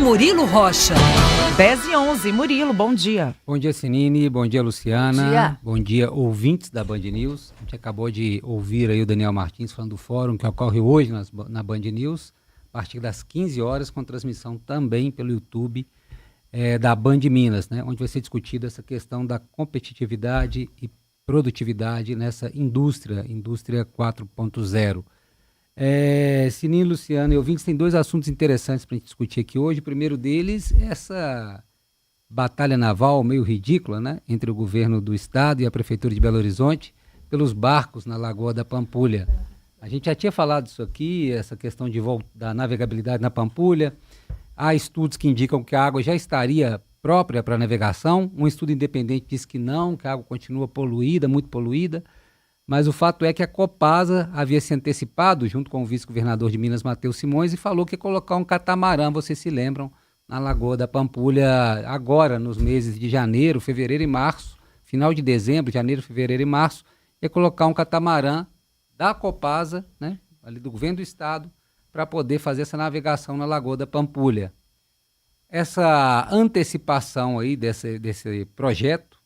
Murilo Rocha. 10h11, Murilo, bom dia. Bom dia, Sinine, bom dia, Luciana. Bom dia. Bom dia, ouvintes da Band News. A gente acabou de ouvir aí o Daniel Martins falando do fórum que ocorre hoje na Band News, a partir das 15 horas, com transmissão também pelo YouTube da Band Minas, né, onde vai ser discutida essa questão da competitividade e produtividade nessa indústria 4.0. Sininho, Luciano e ouvintes, tem dois assuntos interessantes para a gente discutir aqui hoje. O primeiro deles é essa batalha naval meio ridícula, né, entre o governo do estado e a prefeitura de Belo Horizonte pelos barcos na Lagoa da Pampulha. A gente já tinha falado disso aqui, essa questão da navegabilidade na Pampulha. Há estudos que indicam que a água já estaria própria para navegação. Um estudo independente diz que não, que a água continua poluída, muito poluída. Mas o fato é que a Copasa havia se antecipado, junto com o vice-governador de Minas, Matheus Simões, e falou que ia colocar um catamarã, vocês se lembram, na Lagoa da Pampulha, agora nos meses de janeiro, fevereiro e março, final de dezembro, janeiro, fevereiro e março, ia colocar um catamarã da Copasa, né, ali do governo do estado, para poder fazer essa navegação na Lagoa da Pampulha. Essa antecipação aí desse projeto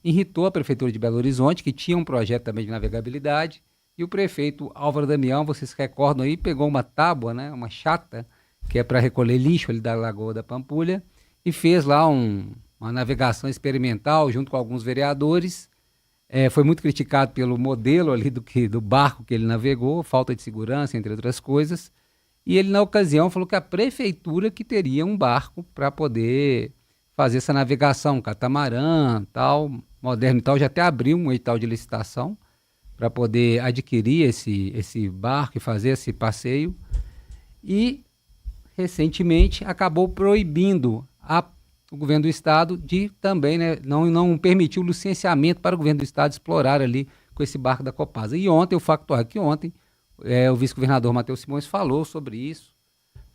irritou a Prefeitura de Belo Horizonte, que tinha um projeto também de navegabilidade, e o prefeito Álvaro Damião, vocês se recordam aí, pegou uma tábua, né, uma chata, que é para recolher lixo ali da Lagoa da Pampulha, e fez lá uma navegação experimental junto com alguns vereadores. Foi muito criticado pelo modelo ali do barco que ele navegou, falta de segurança, entre outras coisas. E ele, na ocasião, falou que a prefeitura que teria um barco para poder fazer essa navegação, catamarã, tal, moderno e tal, já até abriu um edital de licitação para poder adquirir esse barco e fazer esse passeio. E, recentemente, acabou proibindo o governo do estado de também, né, não permitir o licenciamento para o governo do estado explorar ali com esse barco da Copasa. E ontem, o facto é que ontem, o vice-governador Matheus Simões falou sobre isso,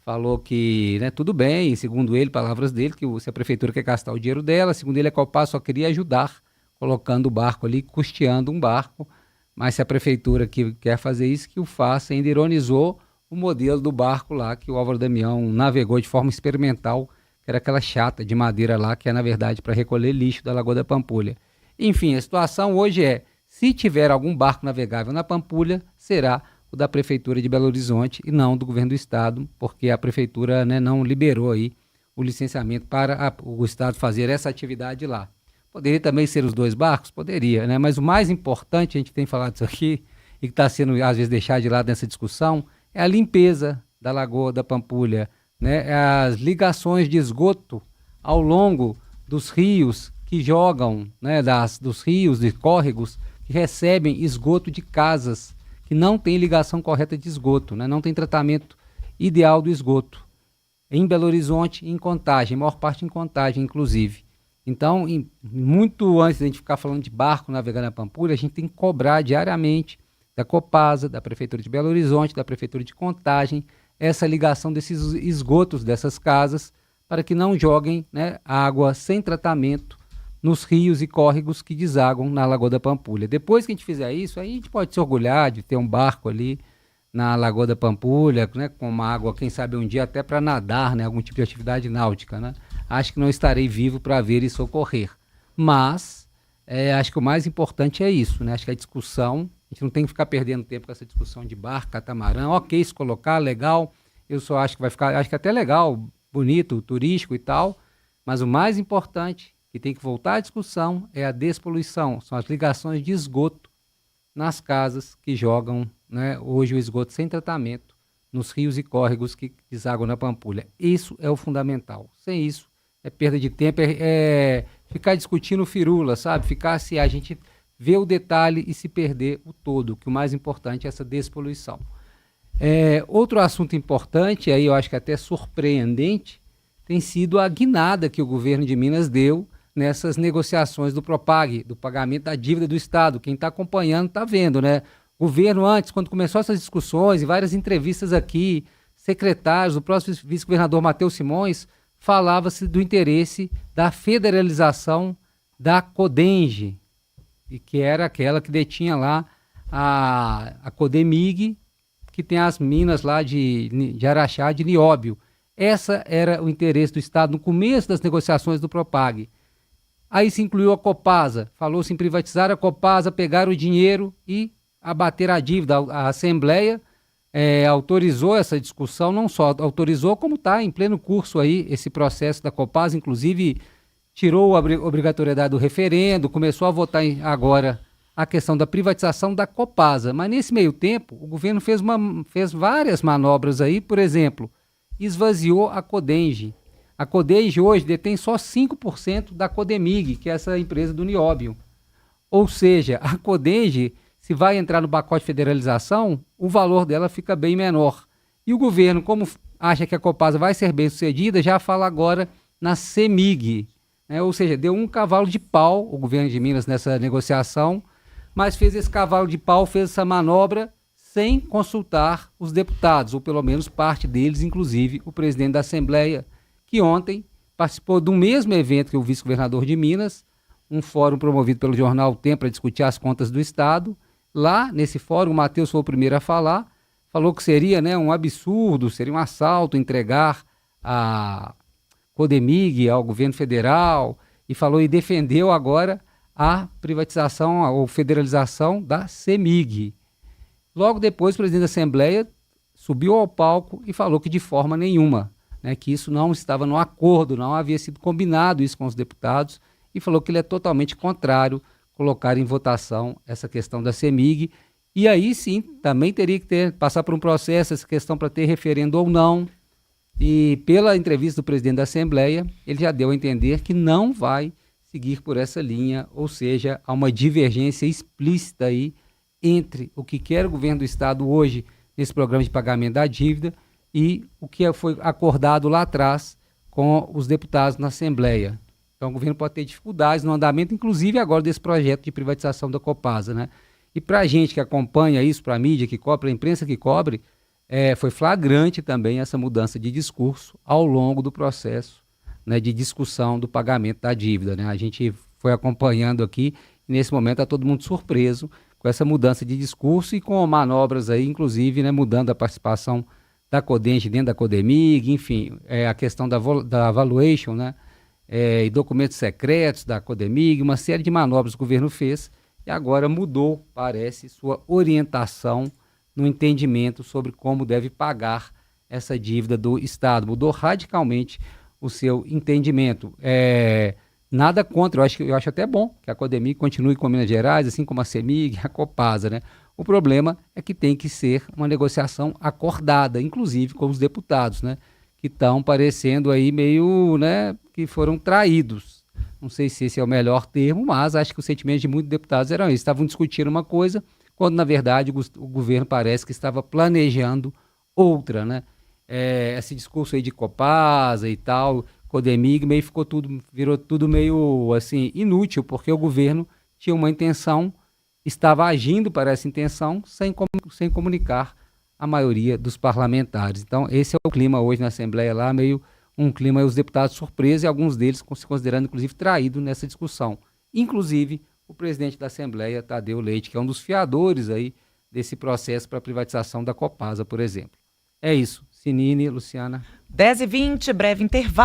falou que, né, tudo bem, segundo ele, palavras dele, que se a prefeitura quer gastar o dinheiro dela, segundo ele, a Copasa só queria ajudar, colocando o barco ali, custeando um barco, mas se a prefeitura que quer fazer isso, que o faça. Ainda ironizou o modelo do barco lá, que o Álvaro Damião navegou de forma experimental, que era aquela chata de madeira lá, que é, na verdade, para recolher lixo da Lagoa da Pampulha. Enfim, a situação hoje se tiver algum barco navegável na Pampulha, será o da Prefeitura de Belo Horizonte e não do governo do estado, porque a Prefeitura, né, não liberou aí o licenciamento para o estado fazer essa atividade lá. Poderia também ser os dois barcos? Poderia, né? Mas o mais importante, a gente tem falado isso aqui, e que está sendo, às vezes, deixado de lado nessa discussão, é a limpeza da Lagoa da Pampulha, né? As ligações de esgoto ao longo dos rios que jogam, né, dos rios, de córregos, que recebem esgoto de casas que não tem ligação correta de esgoto, né? Não tem tratamento ideal do esgoto. Em Belo Horizonte, em Contagem, maior parte em Contagem, inclusive. Então, muito antes de a gente ficar falando de barco navegando na Pampulha, a gente tem que cobrar diariamente da Copasa, da Prefeitura de Belo Horizonte, da Prefeitura de Contagem, essa ligação desses esgotos dessas casas, para que não joguem, né, água sem tratamento nos rios e córregos que desaguam na Lagoa da Pampulha. Depois que a gente fizer isso, aí a gente pode se orgulhar de ter um barco ali na Lagoa da Pampulha, né, com uma água, quem sabe um dia até para nadar, né, algum tipo de atividade náutica, né? Acho que não estarei vivo para ver isso ocorrer. Mas acho que o mais importante é isso, né? Acho que a discussão, a gente não tem que ficar perdendo tempo com essa discussão de barco, catamarã. Ok, se colocar, legal. Eu só acho que vai ficar, acho que até legal, bonito, turístico e tal. Mas o mais importante, que tem que voltar à discussão, é a despoluição. São as ligações de esgoto nas casas que jogam, né, hoje o esgoto sem tratamento nos rios e córregos que desaguam na Pampulha. Isso é o fundamental. Sem isso, é perda de tempo, ficar discutindo firula, sabe? Ficar se a gente vê o detalhe e se perder o todo, que o mais importante é essa despoluição. Outro assunto importante, aí eu acho que até surpreendente, tem sido a guinada que o governo de Minas deu nessas negociações do Propag, do pagamento da dívida do Estado. Quem está acompanhando está vendo, né? O governo antes, quando começou essas discussões, e várias entrevistas aqui, secretários, o próximo vice-governador Matheus Simões, falava-se do interesse da federalização da Codenge, e que era aquela que detinha lá a Codemig, que tem as minas lá de Araxá, de nióbio. Essa era o interesse do Estado no começo das negociações do Propag. Aí se incluiu a Copasa, falou-se em privatizar a Copasa, pegar o dinheiro e abater a dívida. A Assembleia autorizou essa discussão, não só autorizou, como está em pleno curso aí esse processo da Copasa, inclusive tirou a obrigatoriedade do referendo, começou a votar agora a questão da privatização da Copasa. Mas nesse meio tempo, o governo fez várias manobras aí, por exemplo, esvaziou a Codenge. A Codenge hoje detém só 5% da Codemig, que é essa empresa do Nióbio. Ou seja, a Codenge, se vai entrar no pacote de federalização, o valor dela fica bem menor. E o governo, como acha que a Copasa vai ser bem sucedida, já fala agora na CEMIG. Ou seja, deu um cavalo de pau o governo de Minas nessa negociação, mas fez esse cavalo de pau, fez essa manobra sem consultar os deputados, ou pelo menos parte deles, inclusive o presidente da Assembleia, que ontem participou do mesmo evento que o vice-governador de Minas, um fórum promovido pelo jornal O Tempo para discutir as contas do Estado. Lá, nesse fórum, o Matheus foi o primeiro a falar, falou que seria um absurdo, seria um assalto entregar a Codemig ao governo federal, e falou e defendeu agora a privatização ou federalização da CEMIG. Logo depois, o presidente da Assembleia subiu ao palco e falou que de forma nenhuma, que isso não estava no acordo, não havia sido combinado isso com os deputados, e falou que ele é totalmente contrário a colocar em votação essa questão da CEMIG. E aí sim, também teria que passar por um processo, essa questão para ter referendo ou não. E pela entrevista do presidente da Assembleia, ele já deu a entender que não vai seguir por essa linha, ou seja, há uma divergência explícita aí entre o que quer o governo do Estado hoje nesse programa de pagamento da dívida e o que foi acordado lá atrás com os deputados na Assembleia. Então o governo pode ter dificuldades no andamento, inclusive agora desse projeto de privatização da Copasa, E para a gente que acompanha isso, para a mídia que cobre, para a imprensa que cobre, foi flagrante também essa mudança de discurso ao longo do processo de discussão do pagamento da dívida. A gente foi acompanhando aqui e nesse momento está todo mundo surpreso com essa mudança de discurso e com manobras aí, inclusive, mudando a participação da Codenge dentro da Codemig, enfim, a questão da valuation, e documentos secretos da Codemig, uma série de manobras que o governo fez e agora mudou, parece, sua orientação no entendimento sobre como deve pagar essa dívida do Estado. Mudou radicalmente o seu entendimento. Nada contra, eu acho até bom que a Codemig continue com Minas Gerais, assim como a CEMIG, a Copasa, O problema é que tem que ser uma negociação acordada, inclusive com os deputados, que estão parecendo aí meio, que foram traídos. Não sei se esse é o melhor termo, mas acho que os sentimentos de muitos deputados eram esses. Estavam discutindo uma coisa, quando na verdade o governo parece que estava planejando outra, esse discurso aí de Copasa e tal, Codemig, virou tudo meio assim inútil, porque o governo tinha uma intenção, estava agindo para essa intenção sem comunicar a maioria dos parlamentares. Então esse é o clima hoje na Assembleia lá, meio um clima, os deputados surpresos e alguns deles se considerando inclusive traídos nessa discussão. Inclusive o presidente da Assembleia, Tadeu Leite, que é um dos fiadores aí desse processo para a privatização da Copasa, por exemplo. É isso. Sinine, Luciana. 10h20, breve intervalo.